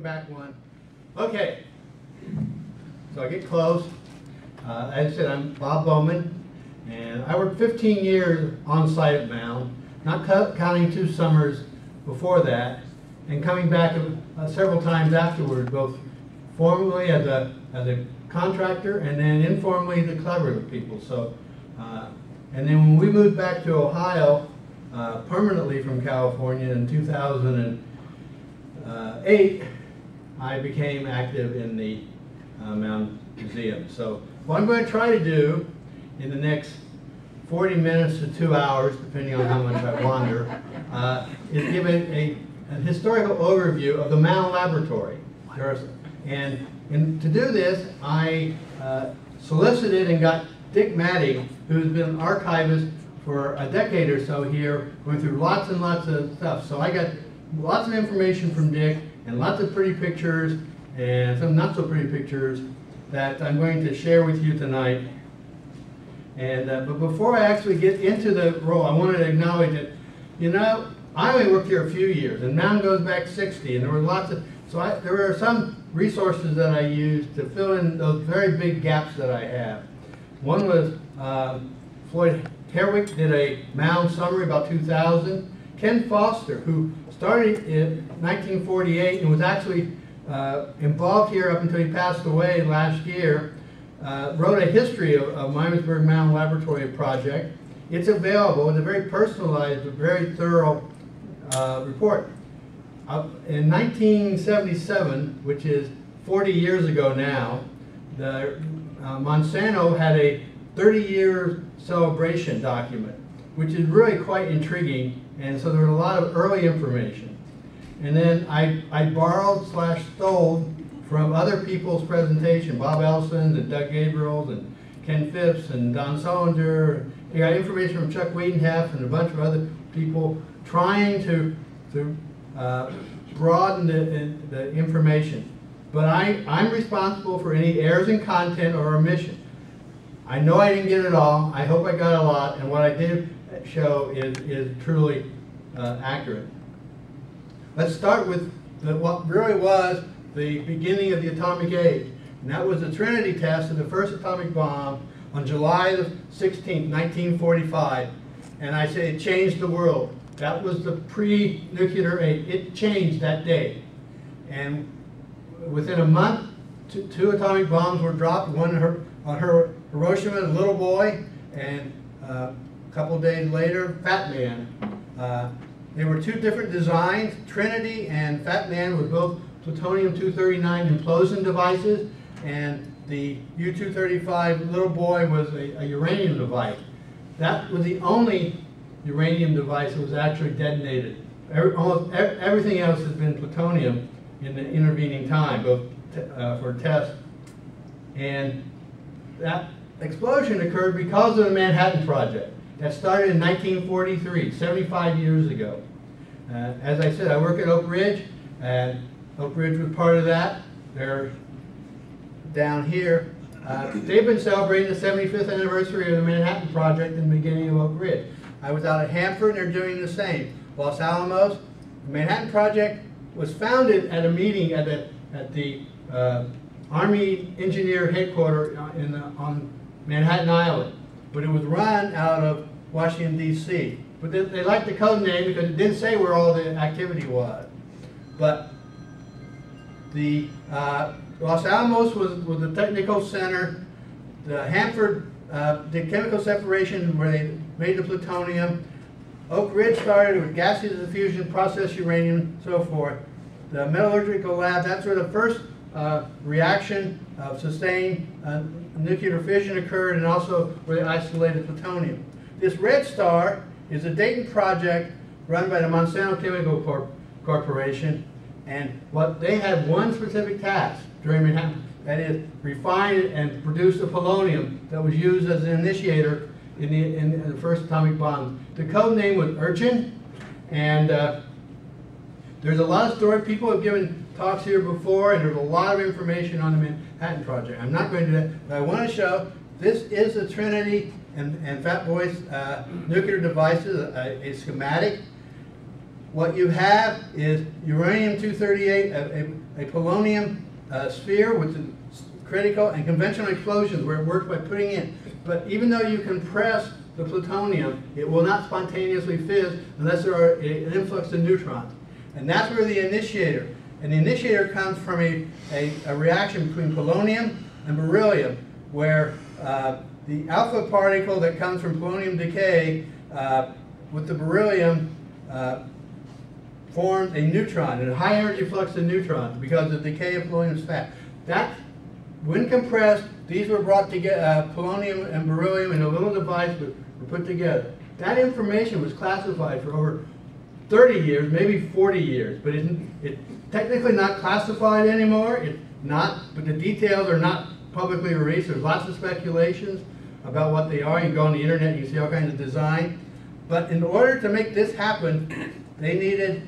back one. Okay, so I get close. As I said, I'm Bob Bowman, and I worked 15 years on site at Mound, not counting 2 summers before that, and coming back several times afterward, both formally as a contractor and then informally to collaborate with people. So, and then when we moved back to Ohio permanently from California in 2008, I became active in the Mound Museum. So what I'm going to try to do in the next 40 minutes to 2 hours, depending on how much I wander, is give a historical overview of the Mound Laboratory. And to do this, I solicited and got Dick Matty, who's been an archivist for a decade or so here, going through lots and lots of stuff. So I got lots of information from Dick, and lots of pretty pictures, and some not so pretty pictures that I'm going to share with you tonight. And but before I actually get into the role, I wanted to acknowledge that, you know, I only worked here a few years, and Mound goes back 60, and there were lots of, there were some resources that I used to fill in those very big gaps that I have. One was Floyd Herwick did a Mound summary about 2000. Ken Foster, who started in 1948 and was actually involved here up until he passed away last year, wrote a history of Miamisburg Mound Laboratory project. It's available. It's a very personalized, but very thorough report. In 1977, which is 40 years ago now, Monsanto had a 30-year celebration document, which is really quite intriguing, and so there was a lot of early information. And then I borrowed / stole from other people's presentation, Bob Ellison and Doug Gabriels and Ken Phipps and Don Solinger. I got information from Chuck Wiedenheft and a bunch of other people trying to broaden the information. But I'm responsible for any errors in content or omission. I know I didn't get it all. I hope I got a lot, and what I did show is truly accurate. Let's start with what really was the beginning of the atomic age. And that was the Trinity test of the first atomic bomb on July the 16th, 1945. And I say it changed the world. That was the pre-nuclear age. It changed that day. And within a month, 2 atomic bombs were dropped, one on Hiroshima, a little boy, and a couple of days later, Fat Man. They were 2 different designs. Trinity and Fat Man were both plutonium-239 implosion devices, and the U-235 little boy was a uranium device. That was the only uranium device that was actually detonated. Almost everything else has been plutonium in the intervening time, both for tests. And that explosion occurred because of the Manhattan Project. That started in 1943, 75 years ago. As I said, I work at Oak Ridge, and Oak Ridge was part of that. They're down here. They've been celebrating the 75th anniversary of the Manhattan Project in the beginning of Oak Ridge. I was out at Hanford, and they're doing the same. Los Alamos, the Manhattan Project was founded at a meeting at the Army Engineer Headquarters on Manhattan Island, but it was run out of Washington, D.C. But they liked the code name because it didn't say where all the activity was. But the Los Alamos was the technical center. The Hanford did chemical separation where they made the plutonium. Oak Ridge started with gaseous diffusion, processed uranium, so forth. The metallurgical lab, that's where the first reaction of sustained nuclear fission occurred, and also where they isolated plutonium. This red star is the Dayton Project run by the Monsanto Chemical Corporation, and what they had one specific task during Manhattan, that is refine and produce the polonium that was used as an initiator in the first atomic bomb. The code name was Urchin, and there's a lot of story. People have given talks here before, and there's a lot of information on the Manhattan Project. I'm not going to do that, but I want to show this is the Trinity and Fat Boy's nuclear devices, a schematic. what you have is uranium-238, a polonium sphere, which is critical, and conventional explosions where it works by putting in. But even though you compress the plutonium, it will not spontaneously fizz unless there are an influx of neutrons. And that's where the initiator. And the initiator comes from a reaction between polonium and beryllium, where the alpha particle that comes from polonium decay with the beryllium forms a neutron, and a high energy flux of neutrons because of the decay of polonium is fast. That, when compressed, these were brought together, polonium and beryllium in a little device were put together. That information was classified for over 30 years, maybe 40 years, but it's technically not classified anymore. It's not, but the details are not publicly released. There's lots of speculations about what they are. You can go on the internet, you can see all kinds of design. But in order to make this happen, they needed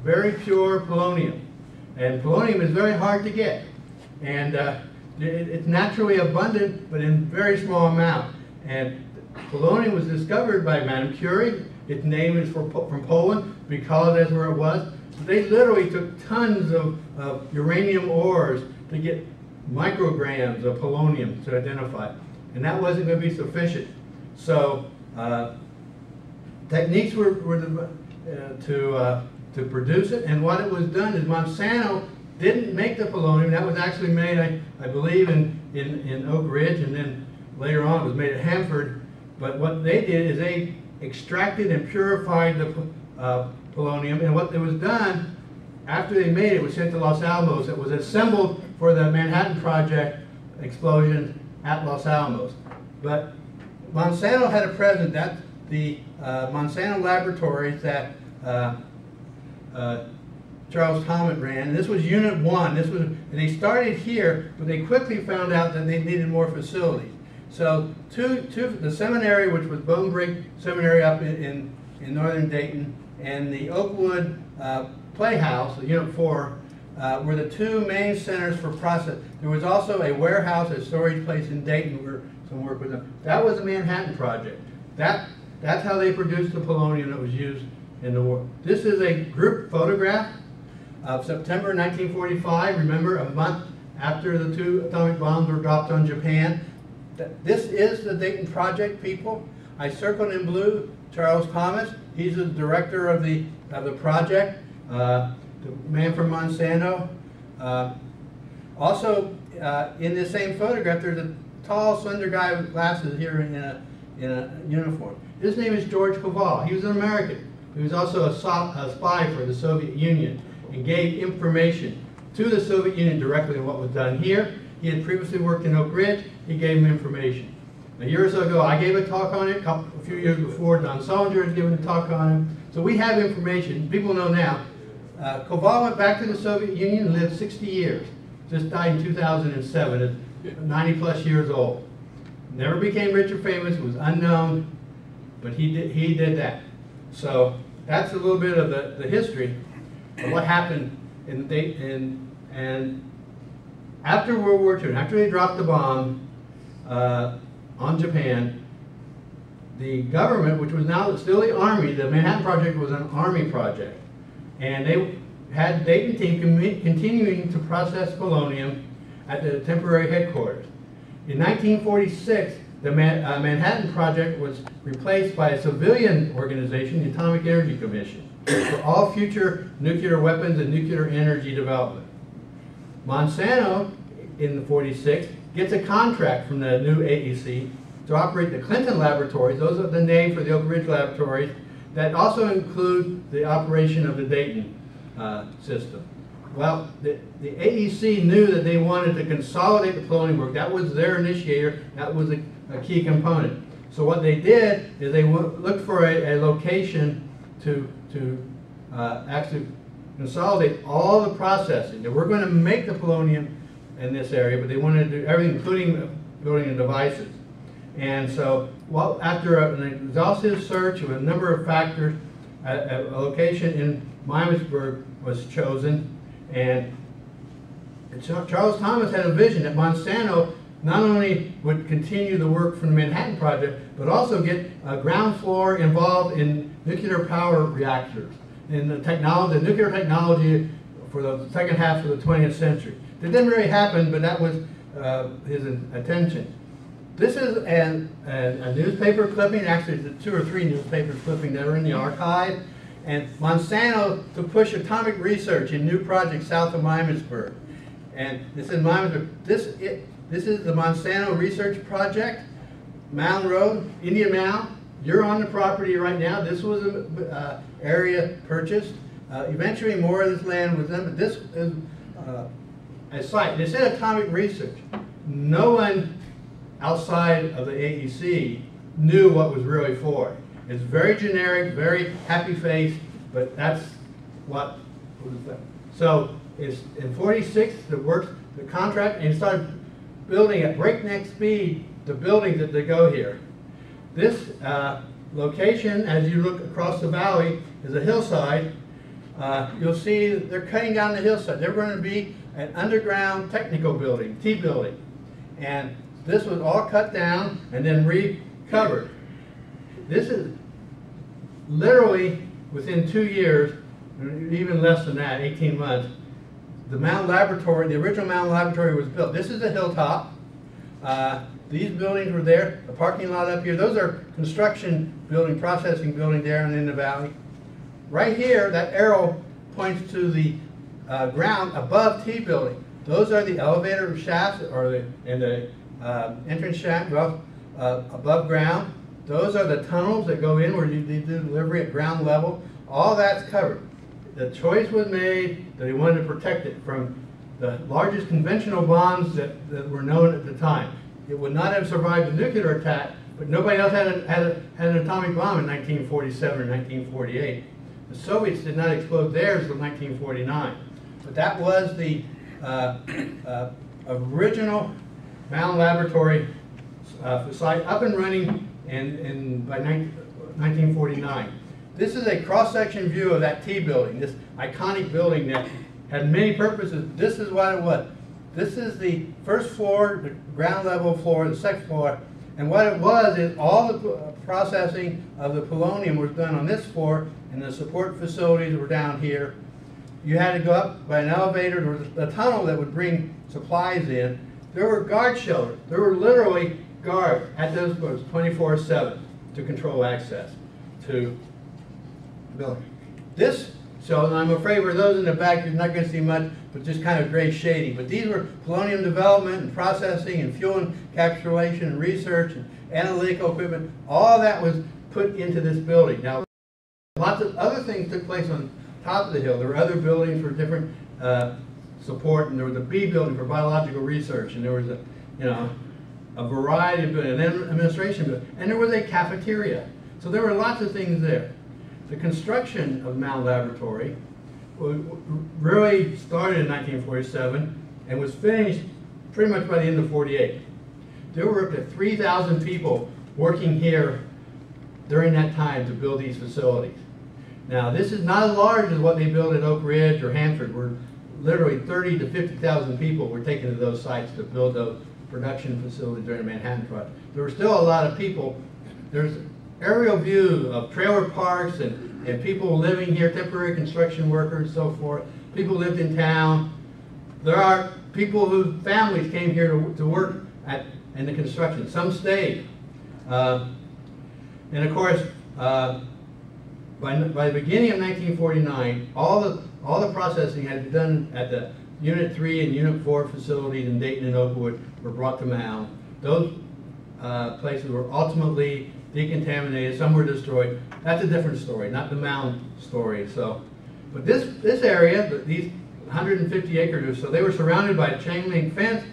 very pure polonium. And polonium is very hard to get. And it's naturally abundant, but in very small amount. And polonium was discovered by Madame Curie. Its name is from Poland because that's where it was. But they literally took tons of uranium ores to get micrograms of polonium to identify. And that wasn't going to be sufficient. So techniques were to produce it. And what it was done is Monsanto didn't make the polonium. That was actually made, I believe, in Oak Ridge, and then later on it was made at Hanford. But what they did is they extracted and purified the polonium, and what was done after they made it, it was sent to Los Alamos. It was assembled for the Manhattan Project explosion at Los Alamos. But Monsanto had a president. That's the Monsanto Laboratories that Charles Thomas ran. And this was Unit 1. And they started here, but they quickly found out that they needed more facilities. So the seminary, which was Bone Break Seminary up in northern Dayton, and the Oakwood Playhouse, Unit 4, were the two main centers for process. There was also a warehouse, a storage place in Dayton where some work was done. That was the Manhattan Project. That's how they produced the polonium that was used in the war. This is a group photograph of September 1945. Remember, a month after the 2 atomic bombs were dropped on Japan. This is the Dayton Project, people. I circled in blue Charles Thomas. He's the director of the project, the man from Monsanto. Also, in this same photograph, there's a tall, slender guy with glasses here in a uniform. His name is George Cavall. He was an American. He was also a spy for the Soviet Union and gave information to the Soviet Union directly on what was done here. He had previously worked in Oak Ridge. He gave him information. A year or so ago, I gave a talk on it. A few years before, Don Solinger had given a talk on it. So we have information. People know now. Cavall went back to the Soviet Union and lived 60 years. Just died in 2007 at 90 plus years old. Never became rich or famous. Was unknown, but he did that. So that's a little bit of the history of what happened and after World War II, after they dropped the bomb on Japan, the government, which was now still the Army, the Manhattan Project was an Army project, and they had Dayton team continuing to process polonium at the temporary headquarters. In 1946, the Manhattan Project was replaced by a civilian organization, the Atomic Energy Commission, for all future nuclear weapons and nuclear energy development. Monsanto, in '46, gets a contract from the new AEC to operate the Clinton laboratories. Those are the name for the Oak Ridge laboratories that also include the operation of the Dayton system. Well, the AEC knew that they wanted to consolidate the polonium work. That was their initiator. That was a key component. So what they did is they looked for a location to actually consolidate all the processing. They were going to make the polonium in this area, but they wanted to do everything, including building the devices. And so, after an exhaustive search of a number of factors, a location in Miamisburg was chosen. And Charles Thomas had a vision that Monsanto not only would continue the work from the Manhattan Project, but also get ground floor involved in nuclear power reactors. in the technology, the nuclear technology for the second half of the 20th century. It didn't really happen, but that was his attention. This is a newspaper clipping, actually it's 2 or 3 newspaper clippings that are in the archive. And Monsanto to push atomic research in new projects south of Miamisburg. And this is Miamisburg. This is the Monsanto Research Project, Mound Road, Indian Mound. You're on the property right now. This was an area purchased. Eventually more of this land was done, but this is a site. They said atomic research. No one outside of the AEC knew what was really for it. It's very generic, very happy-faced, but that's what was done. So it's in 46, the contract, and started building at breakneck speed the buildings that they go here. This location, as you look across the valley, is a hillside. You'll see they're cutting down the hillside. They're going to be an underground technical building, T building. And this was all cut down and then recovered. This is literally within 2 years, even less than that, 18 months, the Mound Laboratory, the original Mound Laboratory was built. This is a hilltop. These buildings were there, the parking lot up here. Those are construction building, processing building there and in the valley. Right here, that arrow points to the ground above T building. Those are the elevator shafts or the entrance shaft above ground. Those are the tunnels that go in where you do delivery at ground level. All that's covered. The choice was made that he wanted to protect it from the largest conventional bombs that were known at the time. It would not have survived a nuclear attack, but nobody else had an atomic bomb in 1947 or 1948. The Soviets did not explode theirs until 1949. But that was the original Mound Laboratory site up and running by 1949. This is a cross-section view of that T building, this iconic building that had many purposes. This is what it was. This is the first floor, the ground level floor, the second floor. And what it was is all the processing of the polonium was done on this floor, and the support facilities were down here. You had to go up by an elevator. There was a tunnel that would bring supplies in. There were guard shelters. There were literally guards at those floors 24/7 to control access to the building. This, so and I'm afraid for those in the back, you're not going to see much, but just kind of gray shading. But these were polonium development and processing and fuel encapsulation and research and analytical equipment. All that was put into this building. Now, lots of other things took place on top of the hill. There were other buildings for different support, and there was a B building for biological research, and there was a variety of buildings, an administration building, and there was a cafeteria. So there were lots of things there. The construction of Mound Laboratory really started in 1947 and was finished pretty much by the end of 48. There were up to 3,000 people working here during that time to build these facilities. Now, this is not as large as what they built at Oak Ridge or Hanford, where literally 30 to 50,000 people were taken to those sites to build those production facilities during the Manhattan Project. There were still a lot of people. There's aerial view of trailer parks and people living here, temporary construction workers, so forth. People lived in town. There are people whose families came here to work in the construction. Some stayed. And of course, by the beginning of 1949, all the processing had been done at the Unit 3 and Unit 4 facilities in Dayton and Oakwood were brought to Mound. Those places were ultimately decontaminated. Some were destroyed. That's a different story, not the Mound story. So, but this area, these 150 acres or so, they were surrounded by a chain link fence,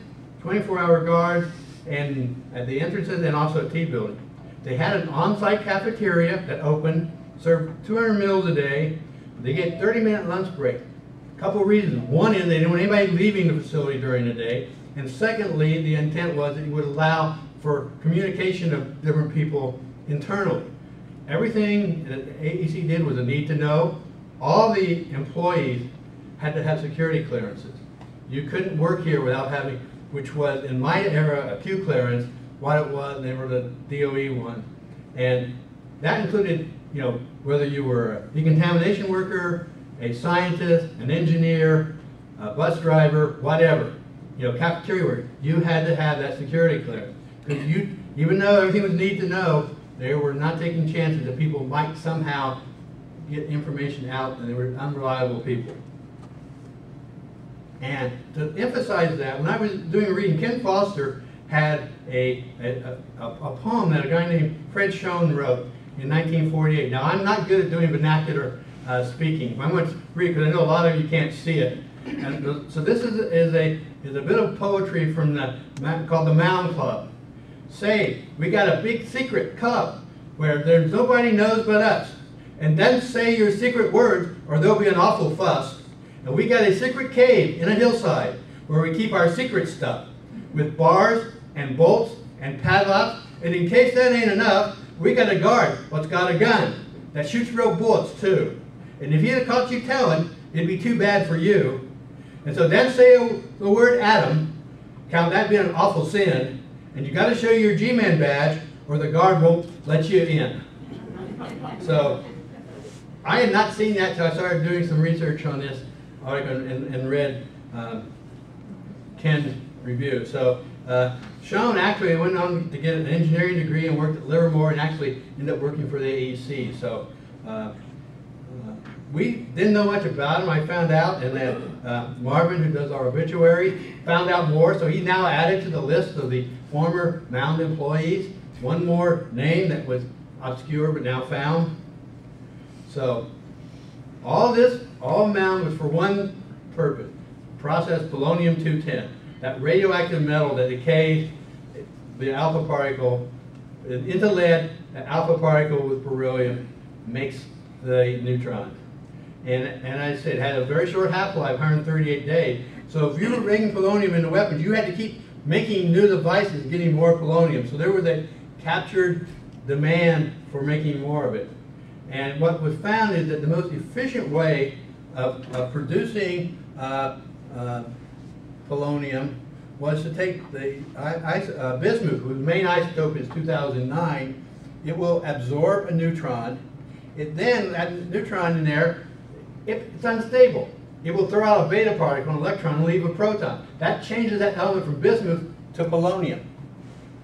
24-hour guards, and at the entrances, and also a T building. They had an on-site cafeteria that opened, served 200 meals a day. They get 30-minute lunch break. A couple of reasons. One is they didn't want anybody leaving the facility during the day. And secondly, the intent was that it would allow for communication of different people internally. Everything that AEC did was a need to know. All the employees had to have security clearances. You couldn't work here without having, which was in my era a Q clearance. What it was, they were the DOE one. And that included you know, whether you were a decontamination worker, a scientist, an engineer, a bus driver, whatever, you know, cafeteria worker, you had to have that security clearance. Because even though everything was need to know, they were not taking chances that people might somehow get information out, and they were unreliable people. And to emphasize that, when I was doing a reading, Ken Foster had a poem that a guy named Fred Schoen wrote in 1948. Now, I'm not good at doing vernacular speaking. I'm going to read because I know a lot of you can't see it. And so this is a bit of poetry from called the Mound Club. Say, we got a big secret club where there's nobody knows but us. And then say your secret words or there'll be an awful fuss. And we got a secret cave in a hillside where we keep our secret stuff with bars and bolts and padlocks. And in case that ain't enough, we got a guard what's got a gun that shoots real bullets too. And if he'd have caught you telling, it'd be too bad for you. And so then say the word atom, count that being an awful sin. And you got to show your G-Man badge or the guard won't let you in. So I had not seen that until I started doing some research on this article and read Ken's review. So Schoen actually went on to get an engineering degree and worked at Livermore and actually ended up working for the AEC. So we didn't know much about him. I found out, and then Marvin, who does our obituary, found out more. So he's now added to the list of the former Mound employees. One more name that was obscure but now found. So all Mound was for one purpose: process polonium-210, that radioactive metal that decays the alpha particle into lead. The alpha particle with beryllium makes the neutron. And I said, it had a very short half-life, 138 days. So if you were making polonium into weapons, you had to keep making new devices, getting more polonium. So there was a captured demand for making more of it. And what was found is that the most efficient way of producing polonium was to take the bismuth, whose main isotope is 2009. It will absorb a neutron. That neutron in there, it's unstable. It will throw out a beta particle, an electron, and leave a proton. That changes that element from bismuth to polonium.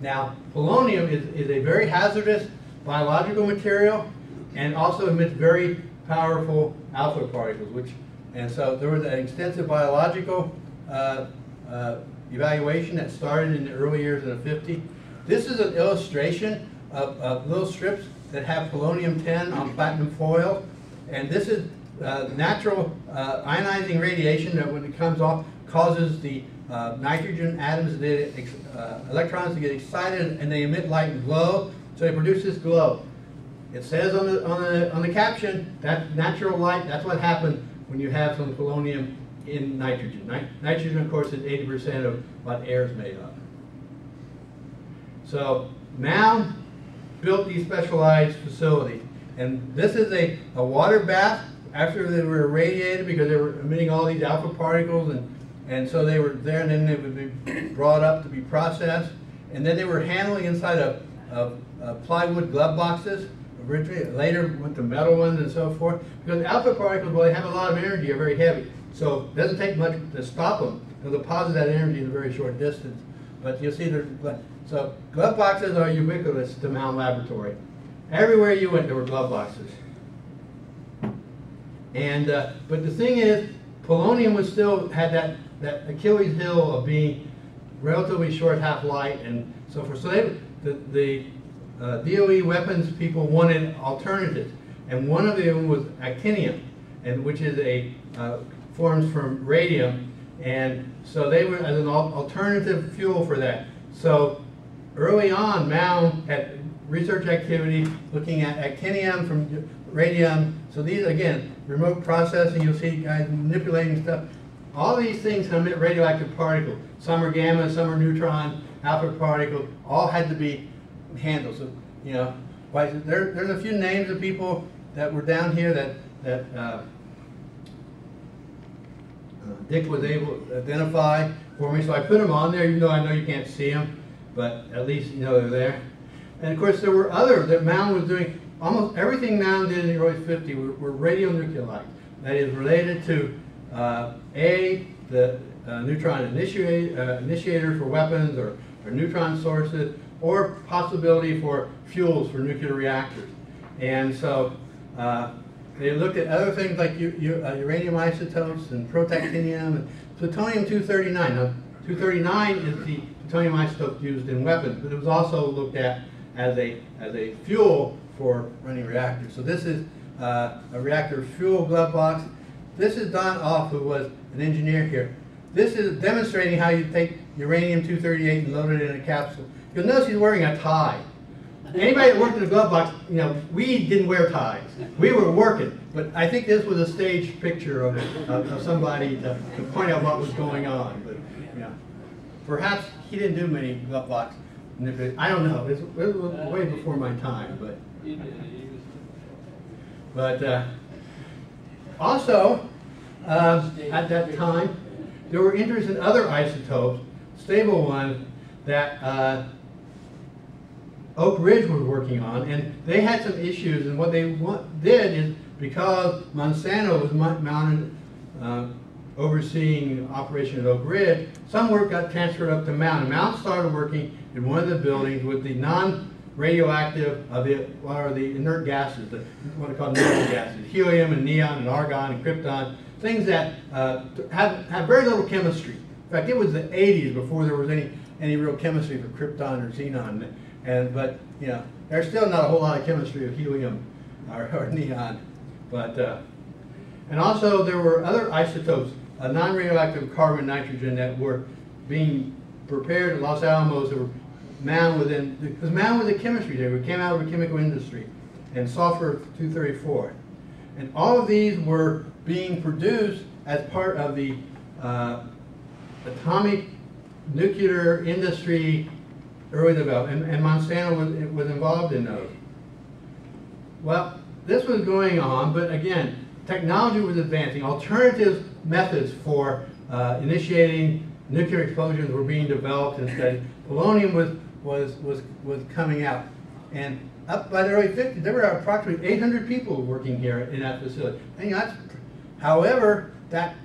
Now, polonium is a very hazardous biological material and also emits very powerful alpha particles. And so there was an extensive biological evaluation that started in the early years of the 50s. This is an illustration of little strips that have polonium-10 on platinum foil. And this is natural ionizing radiation that when it comes off causes the nitrogen atoms, electrons to get excited, and they emit light and glow, so they produce this glow. It says on the caption that natural light, that's what happens when you have some polonium in nitrogen. Nitrogen, of course, is 80% of what air is made of. So Mound built these specialized facilities. And this is a water bath after they were irradiated because they were emitting all these alpha particles, and so they were there, and then they would be brought up to be processed. And then they were handling inside of plywood glove boxes. Originally, later went to metal ones and so forth. Because alpha particles, well, they have a lot of energy, are very heavy. So it doesn't take much to stop them. They'll deposit that energy in a very short distance. But you'll see so glove boxes are ubiquitous to Mound Laboratory. Everywhere you went, there were glove boxes. And but the thing is, polonium was still had that Achilles heel of being relatively short half-life and so forth. So the DOE weapons people wanted alternatives, and one of them was actinium, and which is forms from radium, and so they were as an alternative fuel for that. So early on, Mound had research activity looking at actinium from radium. So these, again, remote processing, you'll see guys manipulating stuff. All these things emit radioactive particles. Some are gamma, some are neutron, alpha particles, all had to be handled. So, you know, there's a few names of people that were down here that Dick was able to identify for me. So I put them on there, even though I know you can't see them, but at least you know they're there. And of course there were others that Mound was doing almost everything Mound did in the early 50s were radionuclides. That is related to the neutron initiators for weapons or neutron sources, or possibility for fuels for nuclear reactors. And so they looked at other things like uranium isotopes and protactinium and plutonium-239. Now, 239 is the plutonium isotope used in weapons, but it was also looked at as a fuel for running reactors. So this is a reactor fuel glove box. This is Don Off, who was an engineer here. This is demonstrating how you take uranium-238 and load it in a capsule. You'll notice he's wearing a tie. Anybody that worked in a glove box, you know, we didn't wear ties. We were working, but I think this was a staged picture of somebody to point out what was going on. But you know, perhaps he didn't do many glove box. I don't know. It was way before my time, but also at that time there were interest in other isotopes, stable ones that Oak Ridge was working on, and they had some issues. And what they did is, because Monsanto was mounted overseeing operation at Oak Ridge, some work got transferred up to Mound. And Mound started working in one of the buildings with the non-radioactive, what are the inert gases, what are called normal gases, helium and neon and argon and krypton, things that have very little chemistry. In fact, it was the 80s before there was any real chemistry for krypton or xenon. But you know, there's still not a whole lot of chemistry of helium or neon. But and also there were other isotopes, non-radioactive carbon, nitrogen, that were being prepared at Los Alamos. That were Mound within, because Mound was a chemistry there. We came out of the chemical industry, and sulfur-234, and all of these were being produced as part of the atomic nuclear industry early development, and Monsanto was involved in those. Well, this was going on, but again, technology was advancing. Alternative methods for initiating nuclear explosions were being developed and studied. Polonium was coming out, and up by the early 50s, there were approximately 800 people working here in that facility. And however, that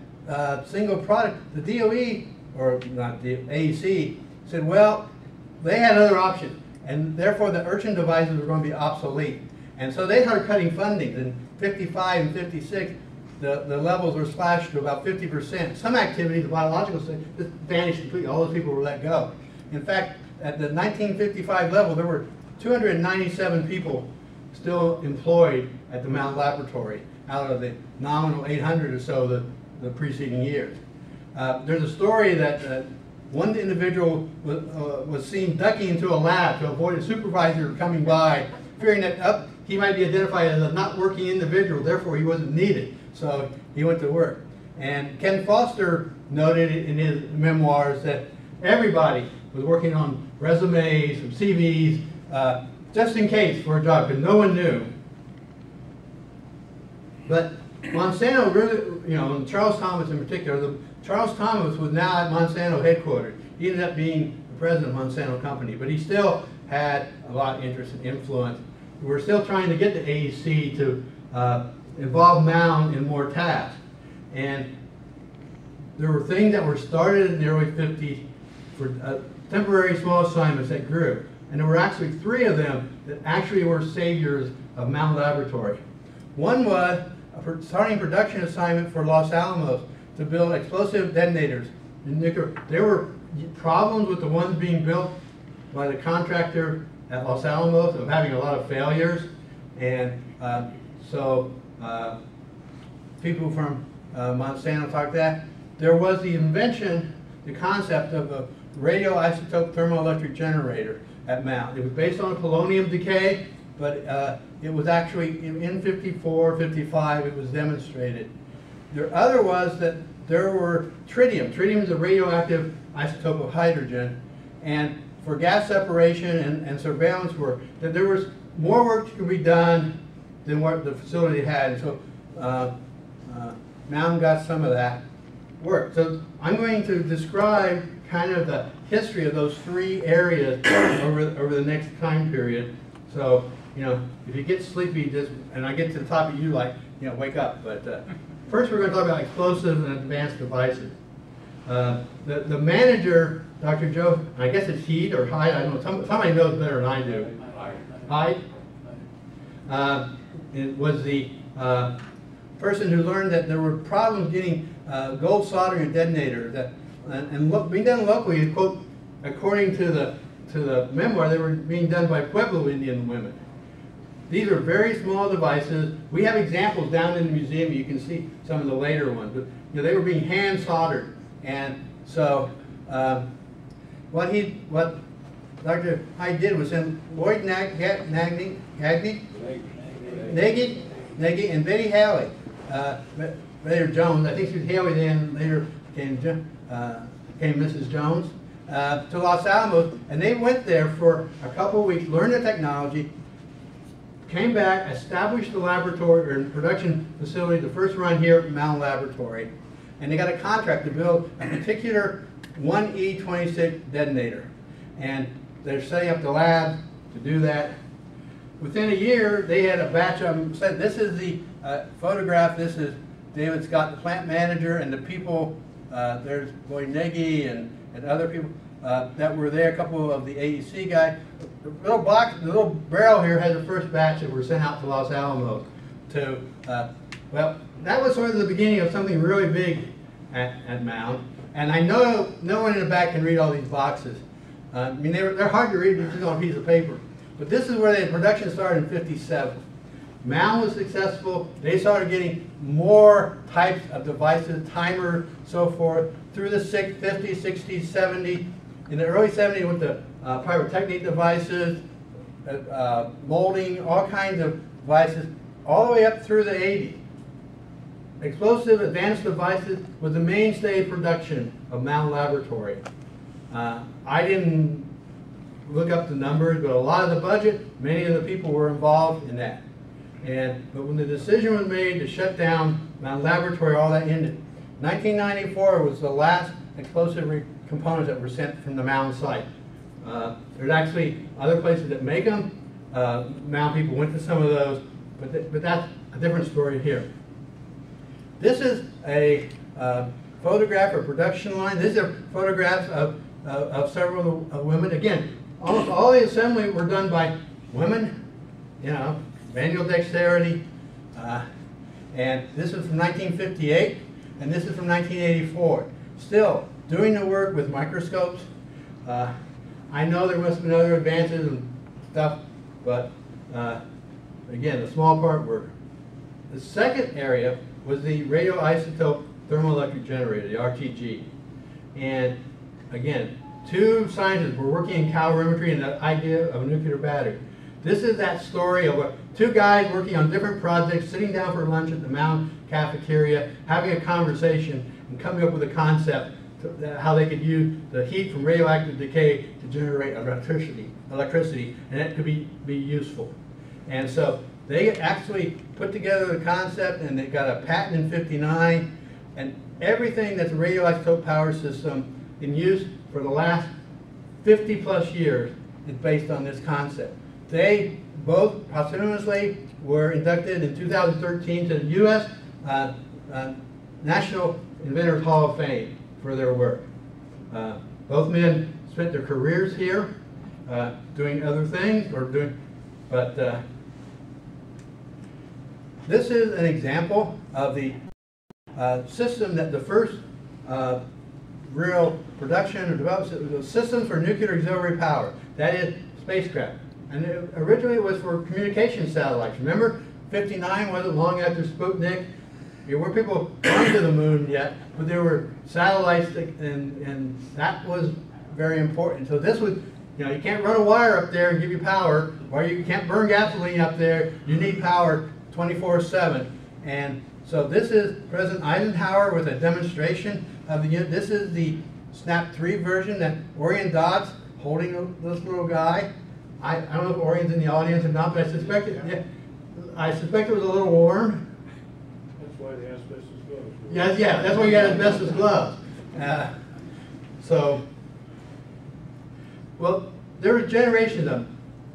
single product, the DOE, or not the AEC, said, well, they had other options, and therefore the Urchin devices were going to be obsolete. And so they started cutting funding. In 55 and 56, the levels were slashed to about 50%. Some activities, the biological side, just vanished completely. All those people were let go. In fact, at the 1955 level, there were 297 people still employed at the Mound Laboratory out of the nominal 800 or so the preceding years. There's a story that one individual was seen ducking into a lab to avoid a supervisor coming by, fearing that he might be identified as a not working individual, therefore he wasn't needed. So he went to work. And Ken Foster noted in his memoirs that everybody was working on resumes, CVs, just in case for a job, because no one knew. But Monsanto really, you know, and Charles Thomas in particular, Charles Thomas was now at Monsanto headquarters. He ended up being the president of Monsanto Company, but he still had a lot of interest and influence. We're still trying to get the AEC to involve Mound in more tasks. And there were things that were started in the early 50s for temporary small assignments that grew. And there were actually 3 of them that actually were saviors of Mound Laboratory. One was a starting production assignment for Los Alamos to build explosive detonators. There were problems with the ones being built by the contractor at Los Alamos of having a lot of failures, and so people from Monsanto talked that. There was the invention, the concept of a radioisotope thermoelectric generator at Mound. It was based on a polonium decay, but it was actually in 54, 55, it was demonstrated. The other was that there were tritium. Tritium is a radioactive isotope of hydrogen, and for gas separation and surveillance work, that there was more work to be done than what the facility had. And so Mound got some of that work. So I'm going to describe kind of the history of those 3 areas over the next time period. So you know, if you get sleepy, just, and I get to the topic you like, you know, wake up. But first we're going to talk about explosive and advanced devices. The manager, Dr. Joe, I guess it's Heed or Hyde, I don't know, somebody knows better than I do. Hyde. It was the person who learned that there were problems getting gold soldering detonators and being done locally. Quote, according to the memoir, they were being done by Pueblo Indian women. These are very small devices. We have examples down in the museum. You can see some of the later ones, but you know, they were being hand soldered. And so what Dr. Hyde did was send Lloyd Nagy and Betty Haley, later Jones, I think she was Haley then, later became Mrs. Jones, to Los Alamos, and they went there for a couple of weeks, learned the technology, came back, established the laboratory or production facility, the first run here at Mound Laboratory, and they got a contract to build a particular 1E26 detonator. And they're setting up the lab to do that. Within a year, they had a batch of them. Said, this is the photograph. This is David Scott, the plant manager, and the people. There's Lloyd Nagy and other people that were there. A couple of the AEC guys. The little box, the little barrel here has the first batch that were sent out to Los Alamos. Well, that was sort of the beginning of something really big at Mound. And I know no one in the back can read all these boxes. I mean, they're hard to read just on a piece of paper. But this is where the production started in '57. Mound was successful. They started getting more types of devices, timer, so forth, through the 50s, 60s, 70s. In the early 70s with the pyrotechnic devices, molding, all kinds of devices, all the way up through the 80s. Explosive advanced devices was the mainstay production of Mound Laboratory. I didn't look up the numbers, but a lot of the budget, many of the people were involved in that. But when the decision was made to shut down Mound Laboratory, all that ended. 1994 was the last explosive components that were sent from the Mound site. There's actually other places that make them. Mound people went to some of those, but that's a different story here. This is a photograph or production line. These are photographs of several women. Again, almost all the assembly were done by women, you know, manual dexterity. And this is from 1958, and this is from 1984. Still doing the work with microscopes. I know there must have been other advances and stuff, but again, the small part were. The second area was the radioisotope thermoelectric generator, the RTG. And again, two scientists were working in calorimetry and the idea of a nuclear battery. This is that story of two guys working on different projects, sitting down for lunch at the Mound cafeteria, having a conversation, and coming up with a concept to how they could use the heat from radioactive decay to generate electricity, and that could be useful. And so they actually put together the concept, and they got a patent in '59, and everything that's a radioisotope power system in use for the last 50 plus years is based on this concept. They both posthumously were inducted in 2013 to the U.S. National Inventors Hall of Fame for their work. Both men spent their careers here doing other things, but this is an example of the system that the first real production or development was systems for nuclear auxiliary power. That is spacecraft. And originally it was for communication satellites. Remember, '59 wasn't long after Sputnik. There weren't people going to the moon yet, but there were satellites, and that was very important. So this was, you know, you can't run a wire up there and give you power, or you can't burn gasoline up there. You need power 24/7. And so this is President Eisenhower with a demonstration of the unit. This is the SNAP 3 version that Orion Dodds holding this little guy. I don't know if Orion's in the audience or not, but I suspect it was a little warm. That's why the asbestos gloves. Yes, yeah, that's why you got asbestos gloves. Well, there were generations of them.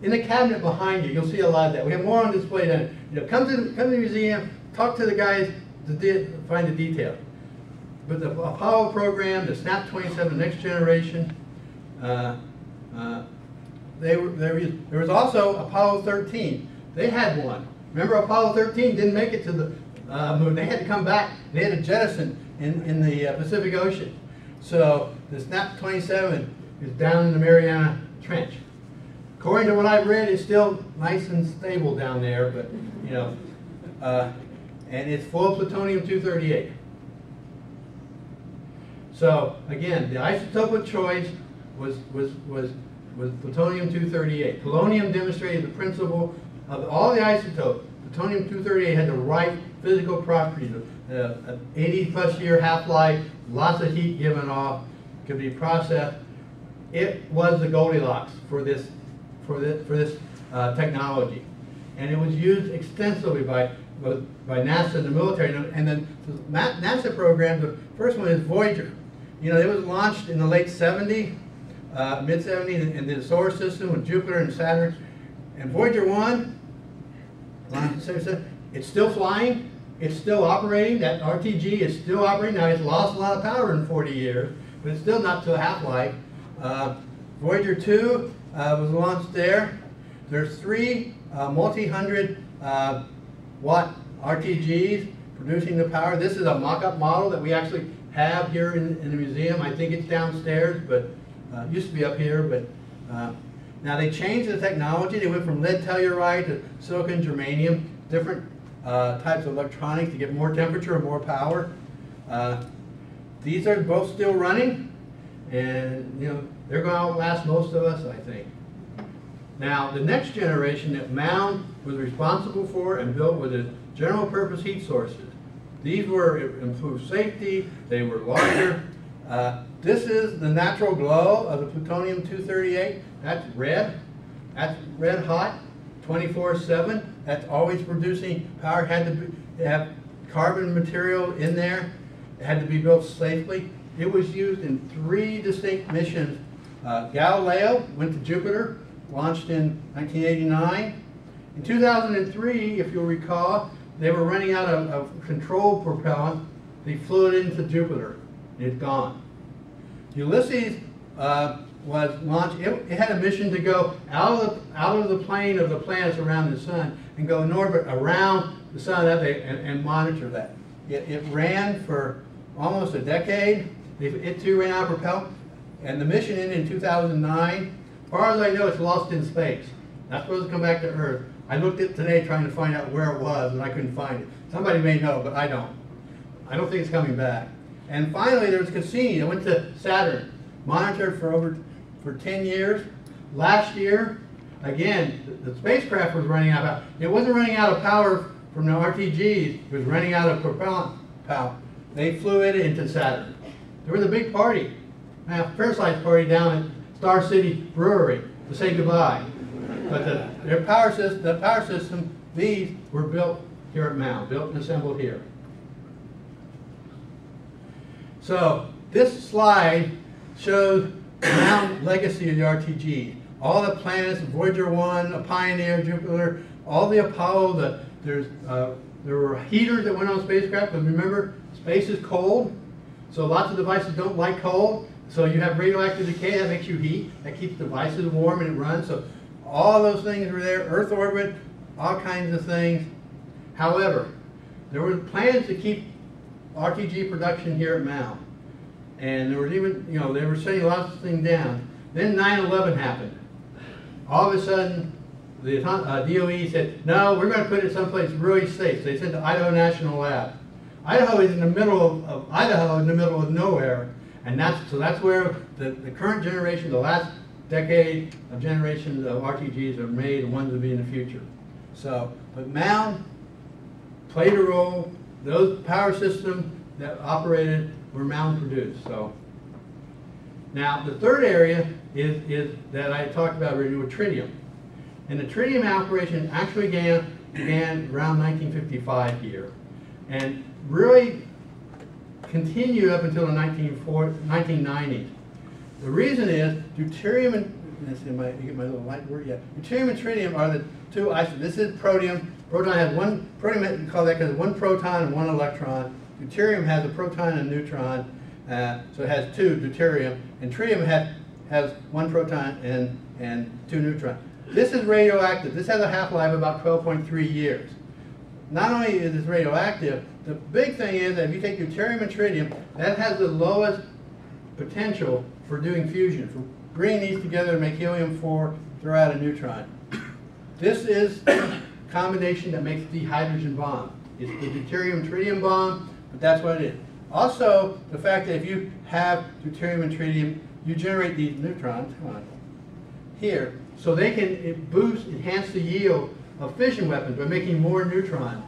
in the cabinet behind you, you'll see a lot of that. We have more on display then. You know, come to the museum, talk to the guys to find the details. But the Apollo program, the SNAP 27 Next Generation, there was also Apollo 13. They had one. Remember, Apollo 13 didn't make it to the moon. They had to come back. They had to jettison in the Pacific Ocean. So the SNAP 27 is down in the Mariana Trench. According to what I've read, it's still nice and stable down there, but you know, and it's full of plutonium-238. So again, the isotope of choice was plutonium-238. Polonium demonstrated the principle of all the isotopes. Plutonium-238 had the right physical properties, an 80+ year half-life, lots of heat given off, could be processed. It was the Goldilocks for this technology, and it was used extensively by NASA and the military. And then the NASA program, the first one is Voyager. You know, it was launched in the late 70s, mid-70s, in the solar system with Jupiter and Saturn. And Voyager 1, it's still flying, it's still operating. That RTG is still operating. Now, it's lost a lot of power in 40 years, but it's still not to a half-life. Voyager 2 was launched there. There's 3 multi-hundred watt RTGs producing the power. This is a mock-up model that we actually have here in the museum. I think it's downstairs, but it used to be up here. But now they changed the technology. They went from lead telluride to silicon germanium, different types of electronics to get more temperature and more power. These are both still running, and you know they're going to outlast most of us, I think. Now, the next generation that Mound was responsible for and built were the general purpose heat sources. These were improved safety, they were larger. This is the natural glow of the plutonium-238. That's red hot, 24/7. That's always producing power. Had to have carbon material in there. It had to be built safely. It was used in 3 distinct missions. Galileo went to Jupiter, launched in 1989. In 2003, if you'll recall, they were running out of controlled propellant. They flew it into Jupiter. It's gone. Ulysses was launched. It had a mission to go out of the plane of the planets around the sun and go in orbit around the sun and monitor that. It ran for almost a decade. It too ran out of propellant. And the mission ended in 2009. As far as I know, it's lost in space. Not supposed to come back to Earth. I looked at it today trying to find out where it was, and I couldn't find it. Somebody may know, but I don't. I don't think it's coming back. And finally, there was Cassini. It went to Saturn, monitored for 10 years. Last year, again, the spacecraft was running out of power. It wasn't running out of power from the RTGs. It was running out of propellant power. They flew it into Saturn. There was a big party. Now, fair-sized party down at Star City Brewery to say goodbye. But the power system, these were built here at Mound, built and assembled here. So this slide shows the Mound legacy of the RTG. All the planets, Voyager 1, a Pioneer, Jupiter, all the Apollo, there were heaters that went on spacecraft, but remember, space is cold, so lots of devices don't like cold. So you have radioactive decay, that makes you heat, that keeps devices warm and it runs. So all those things were there, Earth orbit, all kinds of things. However, there were plans to keep RTG production here at Mound. And there was even, you know, they were shutting lots of things down. Then 9/11 happened. All of a sudden, the DOE said, no, we're going to put it someplace really safe. So they sent to Idaho National Lab. Idaho is in the middle of Idaho, in the middle of nowhere. And that's where the current generation, the last decade of generations of RTGs are made, and ones will be in the future. So, but Mound played a role. Those power systems that operated were Mound produced. So, now the third area is that I talked about already with tritium. And the tritium operation actually began around 1955 here, and really continued up until the 1990s. The reason is deuterium let's see, you get my little light word? Yeah. Deuterium and tritium are the two isotopes. This is protium. Proton has one, protium, we call that because one proton and one electron. Deuterium has a proton and a neutron, so it has two deuterium. And tritium has one proton and two neutrons. This is radioactive. This has a half-life of about 12.3 years. Not only is this radioactive, the big thing is that if you take deuterium and tritium, that has the lowest potential for doing fusion, for bringing these together to make helium-4, throw out a neutron. This is the combination that makes the hydrogen bomb. It's the deuterium-tritium bomb, but that's what it is. Also, the fact that if you have deuterium and tritium, you generate these neutrons, come on, here, so they can enhance the yield of fission weapons by making more neutrons.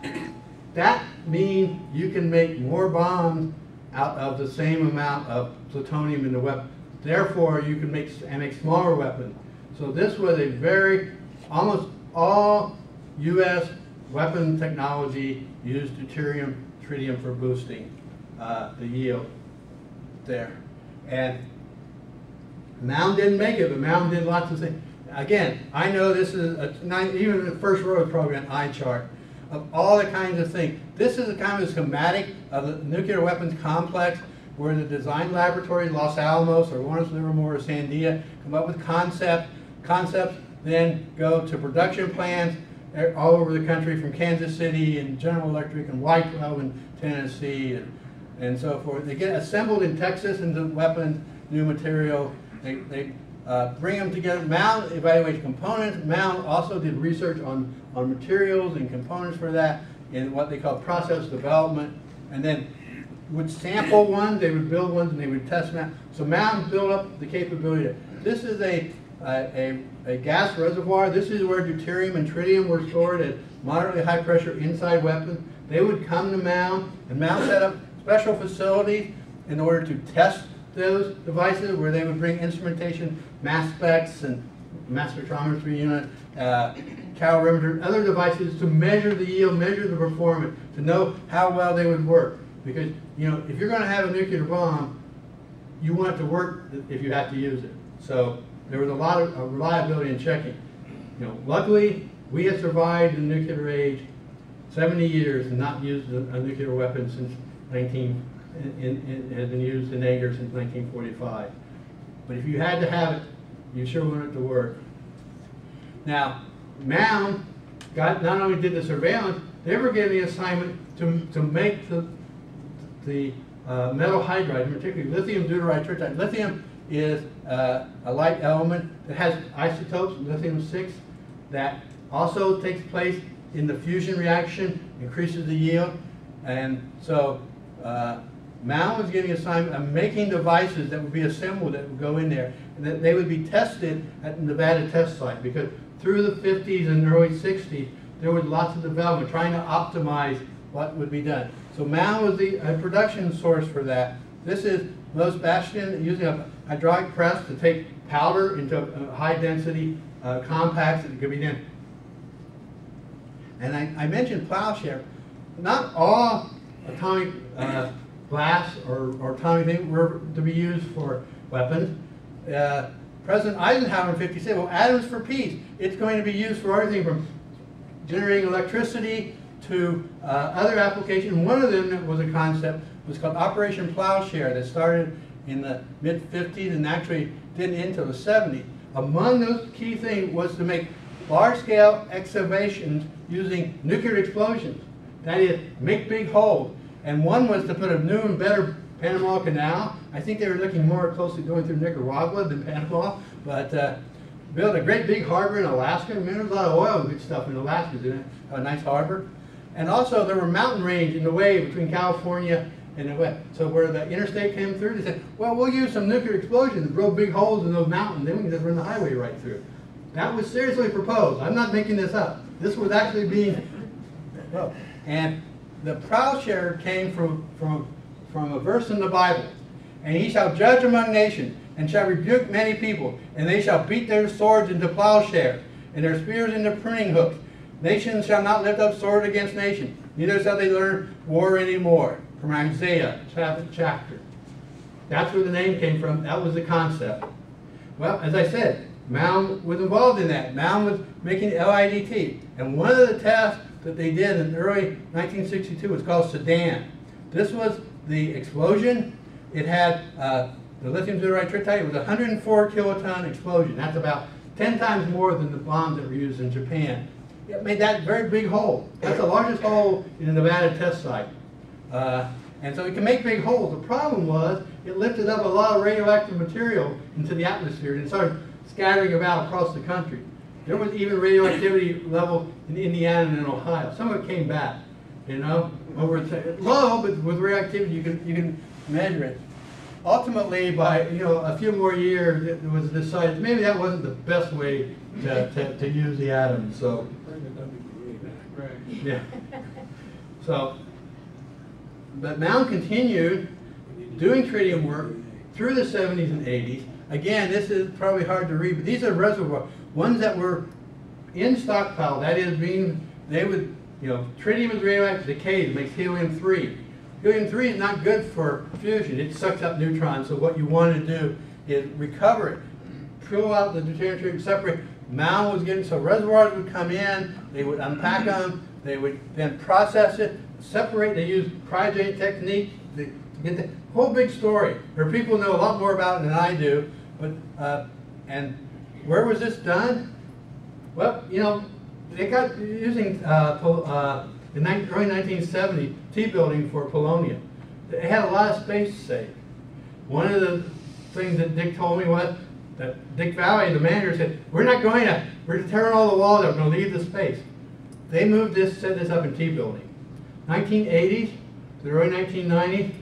That means you can make more bombs out of the same amount of plutonium in the weapon. Therefore, you can make smaller weapons. So this was a almost all U.S. weapon technology used deuterium, tritium for boosting the yield there. And Mound didn't make it, but Mound did lots of things. Again, I know this is, even the first row is probably an eye chart of all the kinds of things. This is a kind of schematic of the nuclear weapons complex where the design laboratories, Los Alamos or Lawrence Livermore or Sandia, come up with concepts, then go to production plants all over the country from Kansas City and General Electric and White Club in Tennessee and so forth. They get assembled in Texas into weapons, new material. They bring them together. Mound evaluates components. Mound also did research on materials and components for that in what they call process development. And then would sample ones, they would build ones, and they would test them out. So Mound built up the capability. This is a gas reservoir. This is where deuterium and tritium were stored at moderately high pressure inside weapons. They would come to Mound, and Mound set up special facilities in order to test those devices where they would bring instrumentation, mass specs and mass spectrometry unit, calorimeter, other devices to measure the yield, measure the performance, to know how well they would work. Because, you know, if you're going to have a nuclear bomb, you want it to work if you have to use it. So there was a lot of reliability in checking. You know, luckily, we have survived the nuclear age 70 years and not used a nuclear weapon since it has been used in anger since 1945. But if you had to have it, you sure want it to work. Now, Mound not only did the surveillance, they were given the assignment to make the metal hydride, particularly lithium deuteride tritide. Lithium is a light element that has isotopes, lithium-6, that also takes place in the fusion reaction, increases the yield. And so Mound was getting assignment of making devices that would be assembled that would go in there, and that they would be tested at the Nevada test site, because through the 50s and early 60s, there was lots of development trying to optimize what would be done. So Mound was the production source for that. This is Los Bastian using a hydraulic press to take powder into high density compacts that could be done. And I mentioned plowshare. Not all atomic blasts or atomic things were to be used for weapons. President Eisenhower in '50 said, well, atoms for peace. It's going to be used for everything from generating electricity to other applications. One of them that was a concept was called Operation Plowshare that started in the mid-50s and actually didn't end until the 70s. Among those key things was to make large-scale excavations using nuclear explosions. That is, make big holes. And one was to put a new and better Panama Canal. I think they were looking more closely going through Nicaragua than Panama, but built a great big harbor in Alaska. I mean, there was a lot of oil and good stuff in Alaska, didn't it? A nice harbor. And also there were mountain range in the way between California and the west. So where the interstate came through, they said, well, we'll use some nuclear explosions to blow big holes in those mountains, then we can just run the highway right through. That was seriously proposed. I'm not making this up. This was actually being, well, and the plowshare came from a verse in the Bible. And he shall judge among nations, and shall rebuke many people, and they shall beat their swords into plowshares, and their spears into pruning hooks. Nations shall not lift up sword against nation, neither shall they learn war anymore. From Isaiah chapter. That's where the name came from. That was the concept. Well, as I said, Mound was involved in that. Mound was making LIDT. And one of the tests that they did in early 1962 was called Sedan. This was the explosion. It had the lithium telluride tritite. It was a 104 kiloton explosion. That's about 10 times more than the bombs that were used in Japan. It made that very big hole. That's the largest hole in the Nevada test site. And so it can make big holes. The problem was it lifted up a lot of radioactive material into the atmosphere and it started scattering about across the country. There was even radioactivity level in Indiana and in Ohio. Some of it came back, you know, over low, but with radioactivity you can measure it. Ultimately, by a few more years, it was decided maybe that wasn't the best way to use the atom. So, yeah. So, but Mound continued doing tritium work through the 70s and 80s. Again, this is probably hard to read, but these are reservoirs, ones that were in stockpile. That is, tritium is radioactive decay. It makes helium-3. Helium-3 is not good for fusion. It sucks up neutrons. So what you want to do is recover it, pull out the deuterium tritium, separate. Mound was getting, so reservoirs would come in, they would unpack them, they would then process it, separate. They use cryogenic technique to get the whole big story. There are people who know a lot more about it than I do. But and where was this done? Well, they got using in the early 1970s T-building for polonium. They had a lot of space to save. One of the things that Dick told me was that Dick Valley, the manager, said, we're tearing all the walls up, we're going to leave the space. They moved this, set this up in T-building. 1980s to the early 1990s,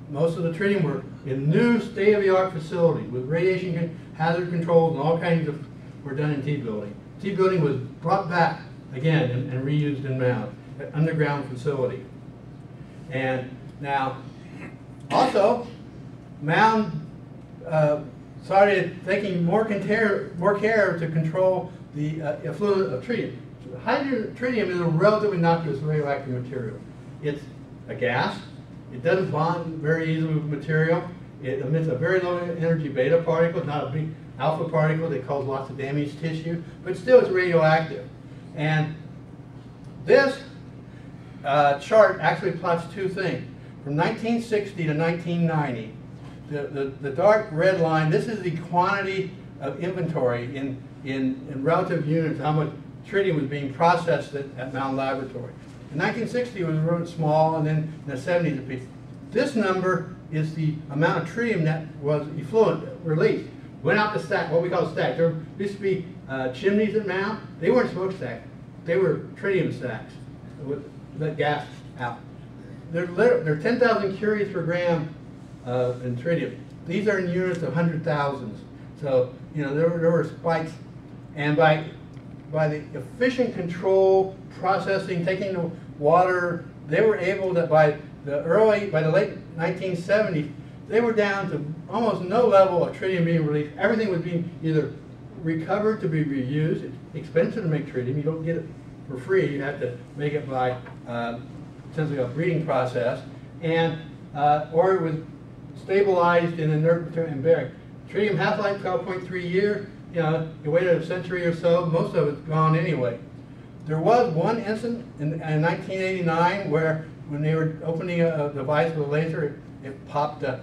most of the tritium were in new state-of-the-art facilities with radiation hazard controls and all kinds of were done in T-building. T-building was brought back again and reused in Mound, an underground facility. And now, also, Mound started taking more care to control the effluent of tritium. Tritium is a relatively innocuous radioactive material. It's a gas. It doesn't bond very easily with material. It emits a very low energy beta particle, not a big alpha particle that causes lots of damaged tissue, but still it's radioactive. And this chart actually plots two things. From 1960 to 1990, the dark red line, this is the quantity of inventory in relative units, how much tritium was being processed at Mound Laboratory. In 1960 it was really small, and then in the 70s it peaked. This number is the amount of tritium that was effluent released. Went out the stack, what we call stack. There used to be chimneys at Mound. They weren't smokestacks. They were tritium stacks with let gas out. They're 10,000 curies per gram in tritium. These are in units of 100,000s. So there were spikes, and by the efficient control, processing, taking the water, they were able to, by the late 1970s, they were down to almost no level of tritium being released. Everything was being either recovered to be reused. It's expensive to make tritium. You don't get it for free. You have to make it by essentially a breeding process, and or it was stabilized in inert material and buried. Tritium half-life 12.3 years. You waited a century or so. Most of it's gone anyway. There was one incident in 1989 where, when they were opening a device with a laser, it popped an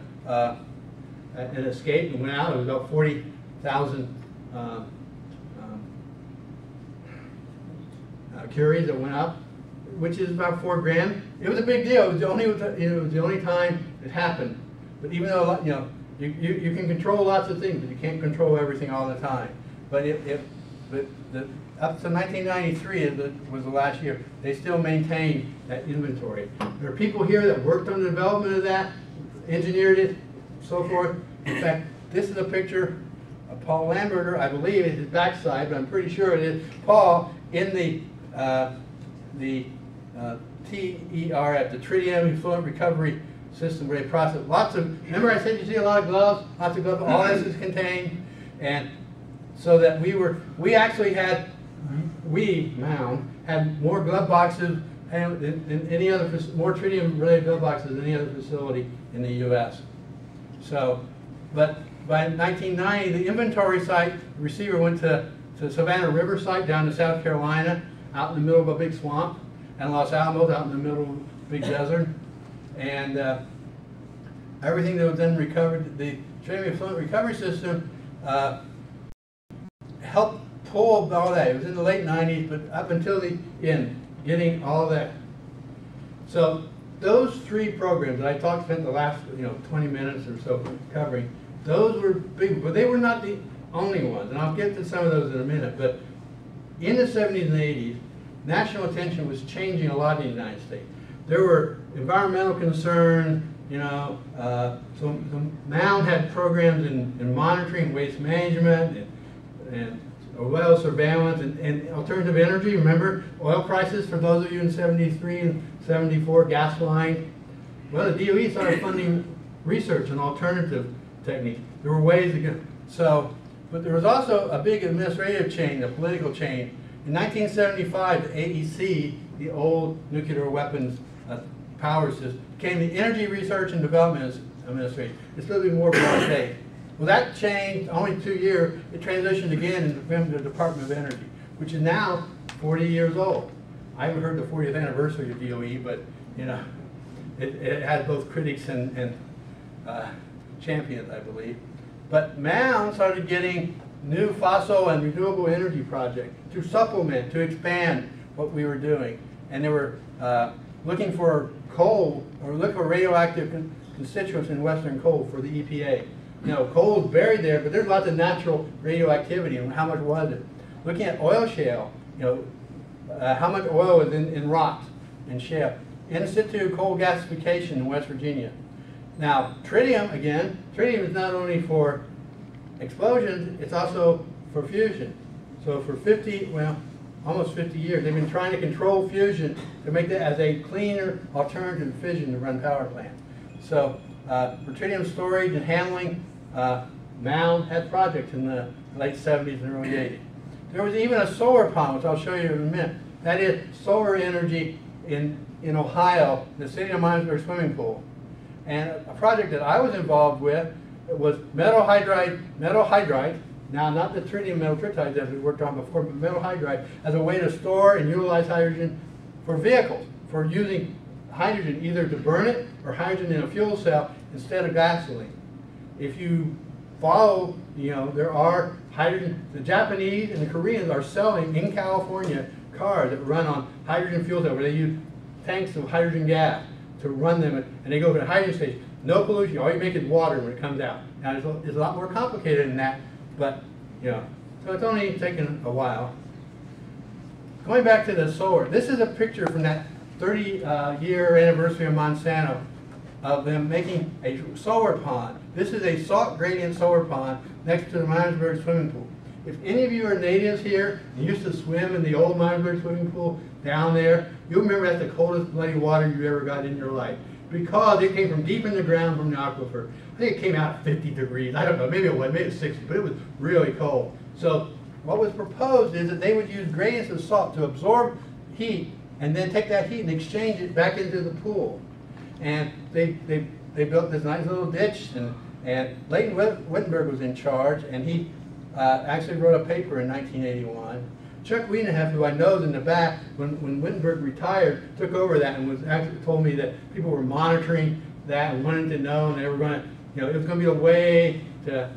escape and went out. It was about 40,000 curies that went up, which is about 4 grams. It was a big deal. It was the only time it happened. But even though you can control lots of things, but you can't control everything all the time. But up to 1993 was the last year, they still maintained that inventory. There are people here that worked on the development of that, engineered it, so forth. In fact, this is a picture of Paul Lamberter, I believe it's his backside, but I'm pretty sure it is Paul in the TERF, the Tritium Effluent Recovery System, where they process lots of, remember I said you see a lot of gloves, lots of gloves, all this is contained, and so that we actually had, Mound, had more glove boxes than any other, more tritium related glove boxes than any other facility in the U.S. So, but by 1990, the inventory site receiver went to Savannah River site down in South Carolina, out in the middle of a big swamp, and Los Alamos out in the middle of a big desert. And everything that was then recovered, the Trinity Effluent Recovery System helped pull all that. It was in the late 90s, but up until the end, getting all that. So those three programs that I spent the last 20 minutes or so covering, those were big, but they were not the only ones. And I'll get to some of those in a minute. But in the 70s and 80s, national attention was changing a lot in the United States. There were environmental concerns, so Mound had programs in monitoring waste management and oil surveillance and alternative energy. Remember oil prices for those of you in 73 and 74, gas line. Well, the DOE started funding research on alternative techniques. There were ways to go. So, but there was also a big administrative change, a political change. In 1975, the AEC, the old nuclear weapons power system, became the Energy Research and Development Administration. It's supposed to be more broad-based. Well, that changed only 2 years. It transitioned again into the Department of Energy, which is now 40 years old. I haven't heard the 40th anniversary of DOE, but it has both critics and champions, I believe. But Mound started getting new fossil and renewable energy projects to supplement, to expand what we were doing. And they were looking for coal, or look for radioactive constituents in western coal for the EPA. Coal is buried there, but there's lots of natural radioactivity, and how much was it? Looking at oil shale, how much oil was in rocks and shale. In situ coal gasification in West Virginia. Now, tritium, again, tritium is not only for explosions, it's also for fusion. So for almost 50 years, they've been trying to control fusion to make that as a cleaner alternative to fission to run power plants. So for tritium storage and handling, Mound had projects in the late 70s and early 80s. There was even a solar pond, which I'll show you in a minute. That is solar energy in Ohio, the city of Miamisburg swimming pool. And a project that I was involved with was metal hydride, now not the tritium metal tritides that we worked on before, but metal hydride as a way to store and utilize hydrogen for vehicles, for using hydrogen either to burn it or hydrogen in a fuel cell instead of gasoline. If you follow, there are hydrogen, the Japanese and the Koreans are selling in California cars that run on hydrogen fuel cell where they use tanks of hydrogen gas to run them, and they go to the hydrogen station. No pollution, all you make is water when it comes out. Now it's a lot more complicated than that, but so it's only taken a while. Going back to the solar, this is a picture from that 30-year anniversary of Monsanto of them making a solar pond. This is a salt gradient solar pond next to the Miamisburg swimming pool. If any of you are natives here and used to swim in the old Miamisburg swimming pool down there, you'll remember that's the coldest bloody water you ever got in your life, because it came from deep in the ground from the aquifer. I think it came out at 50 degrees. I don't know, maybe it was 60, but it was really cold. So what was proposed is that they would use gradients of salt to absorb heat and then take that heat and exchange it back into the pool. And they built this nice little ditch, and Leighton Wittenberg was in charge, and he actually wrote a paper in 1981. Chuck Wienerhef, who I know is in the back, when Wittenberg retired, took over that and was actually told me that people were monitoring that and wanted to know, and they were going to, it was going to be a way to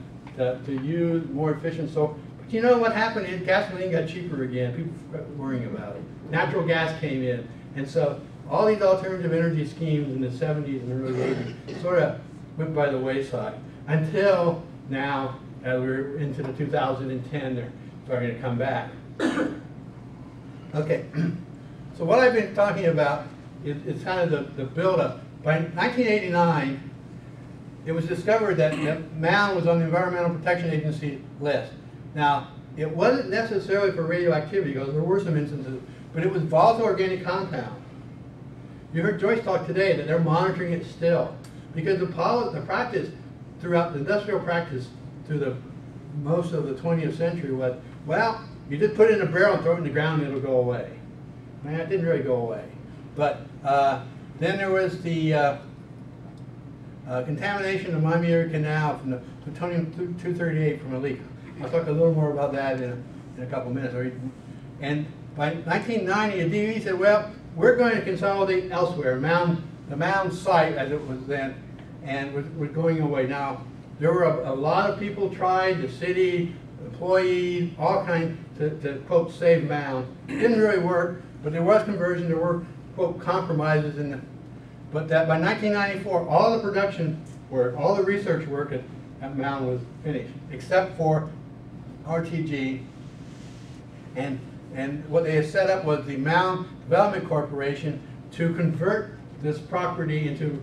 use more efficient solar. But you know what happened is gasoline got cheaper again. People started worrying about it. Natural gas came in, and so all these alternative energy schemes in the 70s and early 80s sort of went by the wayside until now, as we're into the 2010, they're starting to come back. Okay, so what I've been talking about is kind of the buildup. By 1989, it was discovered that Mound was on the Environmental Protection Agency list. Now, it wasn't necessarily for radioactivity, because there were some instances, but it was volatile organic compound. You heard Joyce talk today that they're monitoring it still, because the practice throughout the industrial practice through the most of the 20th century was, well, you just put it in a barrel and throw it in the ground and it'll go away. Man, it didn't really go away. But then there was the contamination of the Miami Canal from the plutonium-238 from a leak. I'll talk a little more about that in a couple minutes. And by 1990, the DOE said, well, we're going to consolidate elsewhere. The Mound site, as it was then, and was going away. Now, there were a lot of people tried, the city, employees, all kinds, to quote, save Mound. It didn't really work, but there was conversion. There were, quote, compromises in the, but that by 1994, all the production work, all the research work at Mound was finished, except for RTG. And what they had set up was the Mound Development Corporation to convert this property into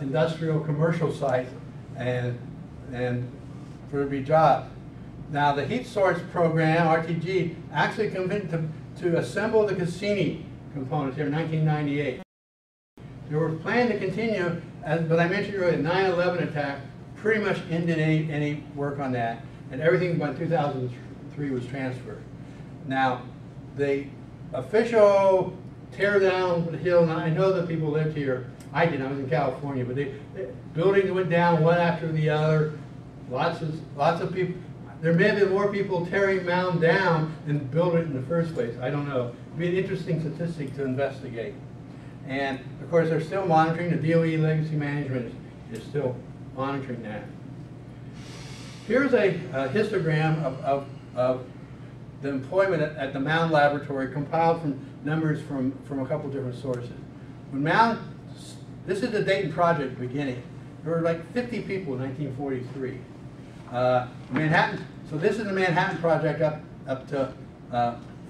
industrial commercial sites and for there to be jobs. Now the heat source program, RTG, actually convinced to assemble the Cassini components here in 1998. There was planned to continue, but I mentioned earlier, the 9/11 attack pretty much ended any work on that, and everything by 2003 was transferred. Now, the official tear down the hill, and I know that people lived here. I didn't, I was in California, but buildings went down one after the other. Lots of people. There may have been more people tearing Mound down than building it in the first place. I don't know. It'd be an interesting statistic to investigate. And of course, they're still monitoring. The DOE Legacy Management is still monitoring that. Here's a histogram of the employment at the Mound Laboratory, compiled from numbers from a couple different sources. When Mound, this is the Dayton Project beginning. There were like 50 people in 1943. Manhattan. So this is the Manhattan Project up to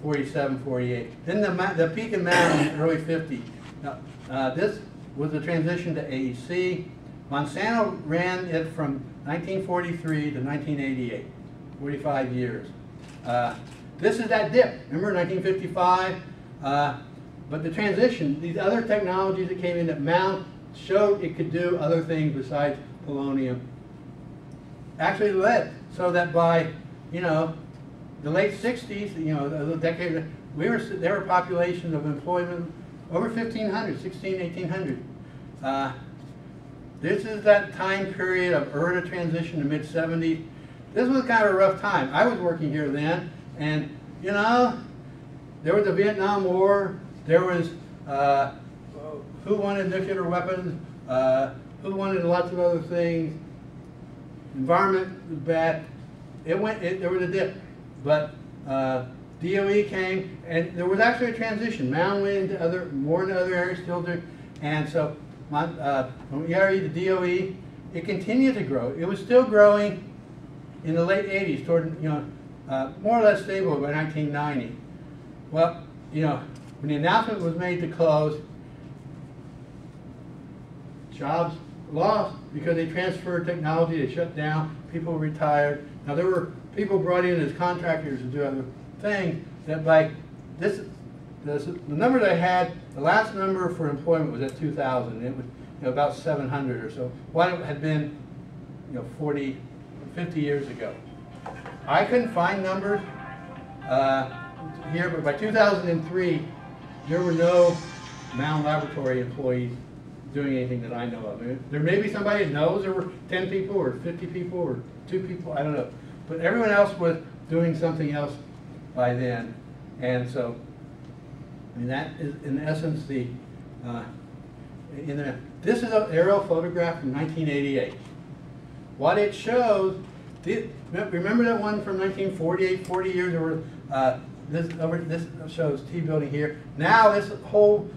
47, 48. Then the peak in Mound in the early 50s. Now, this was the transition to AEC. Monsanto ran it from 1943 to 1988, 45 years. This is that dip. Remember 1955? But the transition, these other technologies that came in that Mound showed it could do other things besides polonium, actually led so that by, the late 60s, the decade, there were populations of employment over 1,500, 1,800. This is that time period of early transition to mid-70s. This was kind of a rough time. I was working here then, and there was the Vietnam War. There was who wanted nuclear weapons, who wanted lots of other things. Environment was bad. There was a dip, but DOE came, and there was actually a transition. Mound went into more into other areas, still do, and so from ERE to DOE, it continued to grow. It was still growing in the late 80s, toward more or less stable by 1990. Well, when the announcement was made to close, jobs lost because they transferred technology, they shut down, people retired. Now there were people brought in as contractors to do other things that by the number that I had, the last number for employment was at 2,000. It was about 700 or so. What it had been 40, 50 years ago. I couldn't find numbers here, but by 2003, there were no Mound Laboratory employees doing anything that I know of. There may be somebody that knows there were 10 people or 50 people or 2 people, I don't know. But everyone else was doing something else by then. And so, that is in essence this is an aerial photograph from 1988. What it shows, remember that one from 1948, 40 years, there were, this shows T building here. Now this whole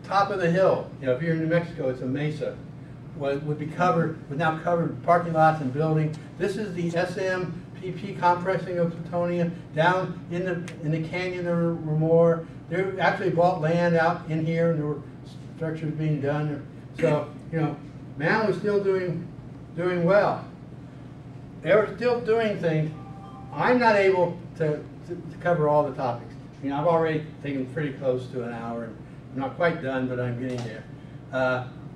top of the hill, if you're in New Mexico, it's a mesa, would be covered, now covered parking lots and buildings. This is the SMPP compressing of plutonium. Down in the canyon there were more. They actually bought land out in here, and there were structures being done. So, Mound was still doing well. They were still doing things. I'm not able to cover all the topics. I've already taken pretty close to an hour, and I'm not quite done, but I'm getting there.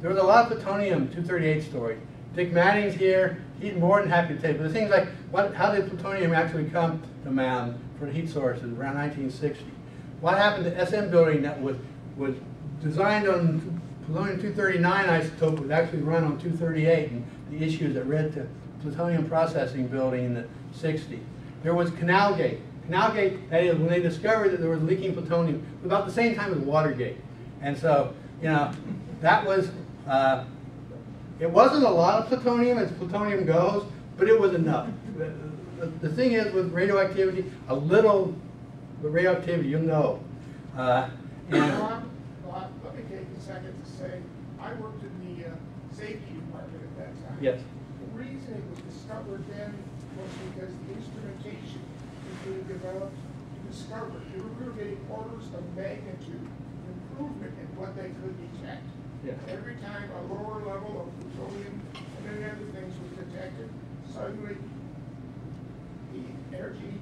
There was a lot of plutonium-238 story. Dick Matting's here. He's more than happy to tell you. But the things like, how did plutonium actually come to Mound for heat sources around 1960? What happened to SM building that was designed on plutonium-239 isotope was actually run on 238, and the issues that led to plutonium processing building in the 60s. There was Canal Gate. Canal Gate, that is, when they discovered that there was leaking plutonium, about the same time as Watergate. And so, you know, that was, it wasn't a lot of plutonium as plutonium goes, but it was enough. The thing is with radioactivity, a little radioactivity, you know. Let me take a second to say, I worked in the safety department at that time. Yes. The reason it was discovered then was because the instrumentation was being developed to discover. We were getting orders of magnitude improvement in what they could detect. Yes. Every time a lower level of plutonium and many other things was detected, suddenly the energy,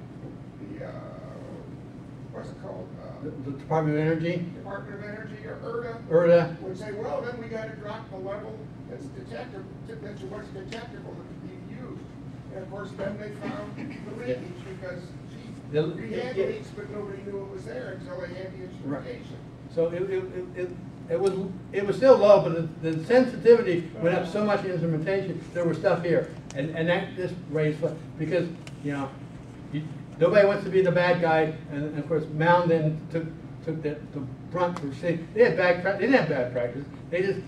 what's it called? The Department of Energy? Department of Energy, or ERDA, ERDA. would say, well, then we got to drop the level that's detectable, that's what's detectable that can be used. And of course, then they found the leakage because, gee, we had leaks, but nobody knew it was there until they had the instrumentation. So it was still low, but the sensitivity went up so much in instrumentation, there was stuff here. And that just raised, because, you know, nobody wants to be the bad guy, and of course Mound then took the brunt for saying they didn't have bad practice. They just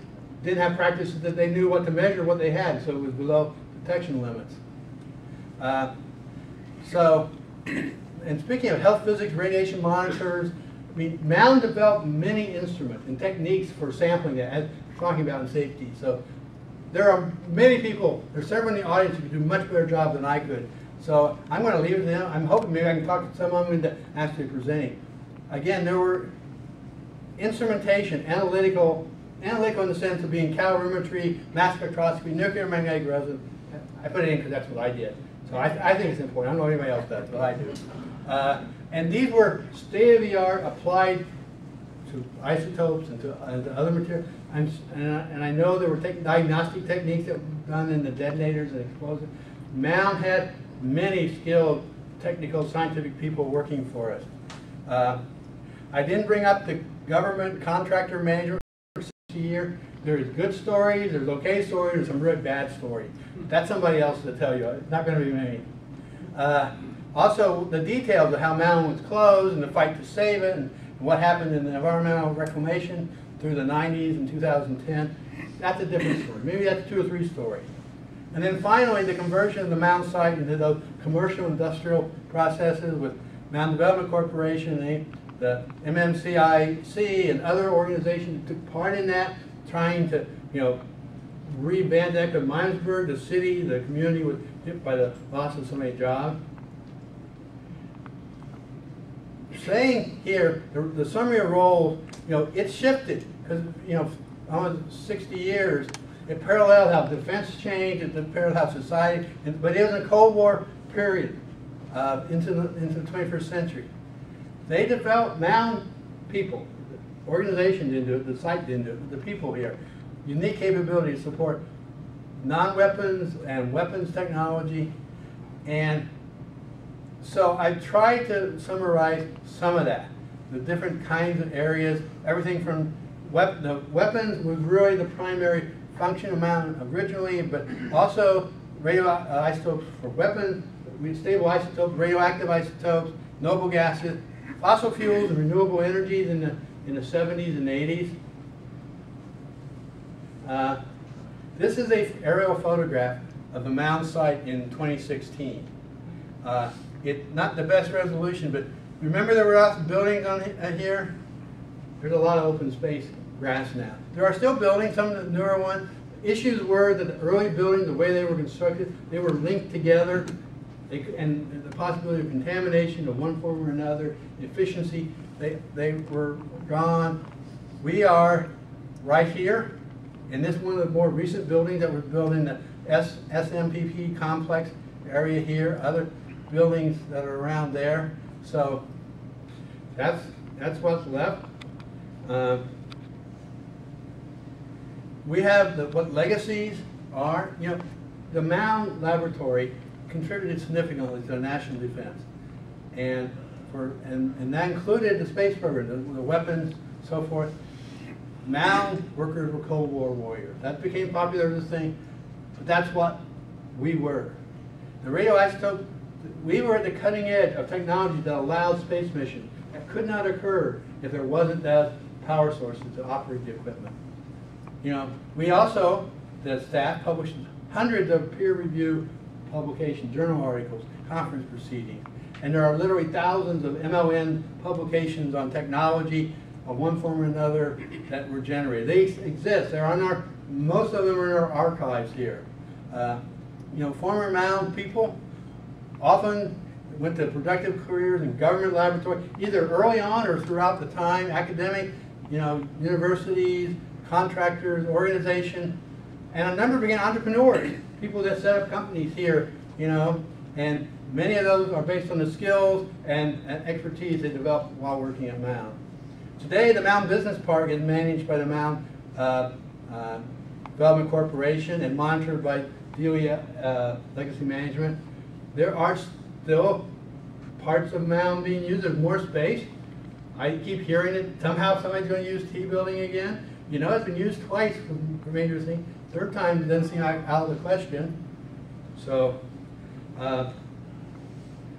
didn't have practices that they knew what to measure what they had, so it was below detection limits. And speaking of health physics, radiation monitors, I mean, Mound developed many instruments and techniques for sampling that, as we're talking about in safety. So there are many people, there's several in the audience who could do a much better job than I could. So I'm going to leave it to them. I'm hoping maybe I can talk to some of them into actually presenting. Again, there were instrumentation, analytical in the sense of being calorimetry, mass spectroscopy, nuclear magnetic resonance. I put it in because that's what I did. So I think it's important. I don't know anybody else does, but I do. And these were state-of-the-art applied to isotopes and to other materials. And I know there were diagnostic techniques that were done in the detonators and explosives. Mound had many skilled technical scientific people working for us. I didn't bring up the government contractor management for 60 years. There's good stories, there's okay stories, there's some really bad stories. That's somebody else to tell you. It's not going to be me. Also, the details of how Mound was closed and the fight to save it and what happened in the environmental reclamation through the 90s and 2010. That's a different story. Maybe that's 2 or 3 stories. And then finally, the conversion of the Mound site into those commercial industrial processes with Mound Development Corporation, the MMCIC, and other organizations took part in that, trying to, you know, revamp that. Because Miamisburg, the city, the community was hit by the loss of so many jobs. Saying here, the summary of roles, you know, it shifted because, you know, almost 60 years. It paralleled how defense changed, it paralleled how society, but it was a Cold War period into the 21st century. They developed Mound people. The organization didn't do it, the site didn't do it, but the people here. Unique capability to support non-weapons and weapons technology. And so I tried to summarize some of that, the different kinds of areas, everything from the weapons was really the primary function of Mound originally, but also radioisotopes for weapons, stable isotopes, radioactive isotopes, noble gases, fossil fuels and renewable energies in the 70s and 80s. This is an aerial photograph of the Mound site in 2016. It's not the best resolution, but remember there were lots of buildings on here? There's a lot of open space, grass now. There are still buildings, some of the newer ones. Issues were that the early buildings, the way they were constructed, they were linked together, and the possibility of contamination of one form or another, efficiency, they were gone. We are right here, and this is one of the more recent buildings that was built in the SMPP complex area here, other buildings that are around there. So that's what's left. We have what legacies are. You know, the Mound Laboratory contributed significantly to the national defense, and that included the space program, the weapons, so forth. Mound workers were Cold War warriors. That became popular as a thing, but that's what we were. The radioisotope, we were at the cutting edge of technology that allowed space missions. That could not occur if there wasn't that power sources to operate the equipment. You know, we also, the staff, published hundreds of peer-reviewed publications, journal articles, conference proceedings, and there are literally thousands of MLN publications on technology of one form or another that were generated. They exist. They're on our, most of them are in our archives here. You know, former Mound people often went to productive careers in government laboratory, either early on or throughout the time, academic, you know, universities, contractors, organization, and a number became entrepreneurs, people that set up companies here, you know, and many of those are based on the skills and expertise they developed while working at Mound. Today, the Mound Business Park is managed by the Mound Development Corporation and monitored by DOE Legacy Management. There are still parts of Mound being used. There's more space. I keep hearing it. Somehow somebody's going to use T-building again. You know, it's been used twice for major things. Third time it doesn't seem out of the question. So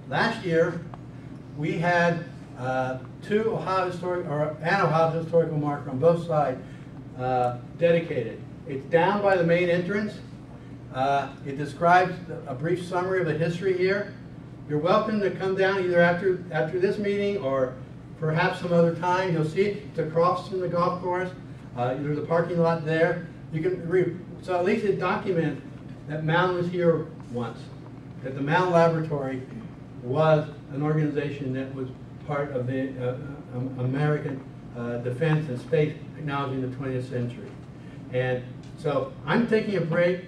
last year we had two Ohio historical marker on both sides dedicated. It's down by the main entrance. It describes a brief summary of the history here. You're welcome to come down either after this meeting or perhaps some other time. You'll see it. It's across from the golf course. There's a parking lot there. You can read. So at least it documents that Mound was here once. That the Mound Laboratory was an organization that was part of the American defense and space technology in the 20th century. And so I'm taking a break.